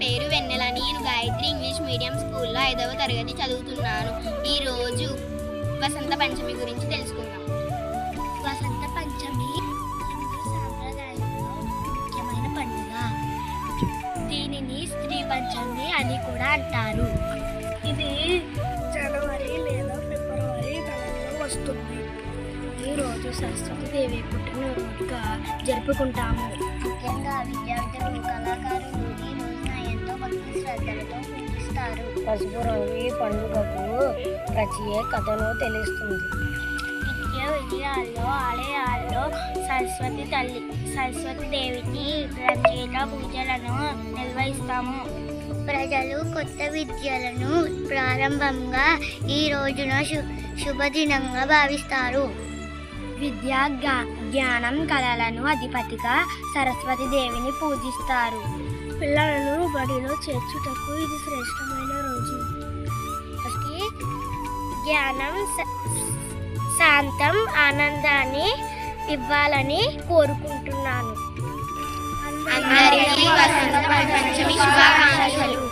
పేరు వెన్నెల. నేను Gayatri English medium స్కూల్లో 5వ తరగతి చదువుతున్నాను. ఈరోజు వసంత పంచమి గురించి తెలుసుకుందాం. వసంత పంచమి హిందూ సాంప్రదాయంలో ముఖ్యమైన పండుగ. దీనిని స్త్రీ పంచమి అని కూడా అంటారు. ఇది జనవరి లేదా ఫిబ్రవరి నెలలో వస్తుంది. ఈరోజు సరస్వతి దేవి పుట్టినరోజుగా జరుపుకుంటాము. ముఖ్యంగా విద్యార్థులు, కళాకారులు ఈ రోజున ఎంతో భక్తి శ్రద్ధలతో పూజిస్తారు. పసుపు రంగు ఈ పండుగకు ప్రత్యేకతను తెలుస్తుంది. నిత్య విజయాల్లో, ఆలయాల్లో సరస్వతి దేవికి ప్రత్యేక పూజలను నిర్వహిస్తాము. ప్రజలు కొత్త విద్యలను ప్రారంభంగా ఈ రోజున శుభదినంగా భావిస్తారు. విద్య, జ్ఞానం, కళలను అధిపతిగా సరస్వతి దేవిని పూజిస్తారు. పిల్లలను బడిలో చేర్చుటకు ఇది శ్రేష్టమైన రోజు. జ్ఞానం, శాంతం, ఆనందాన్ని ఇవ్వాలని కోరుకుంటున్నాను. అందరికీ వసంత పంచమి శుభాకాంక్షలు.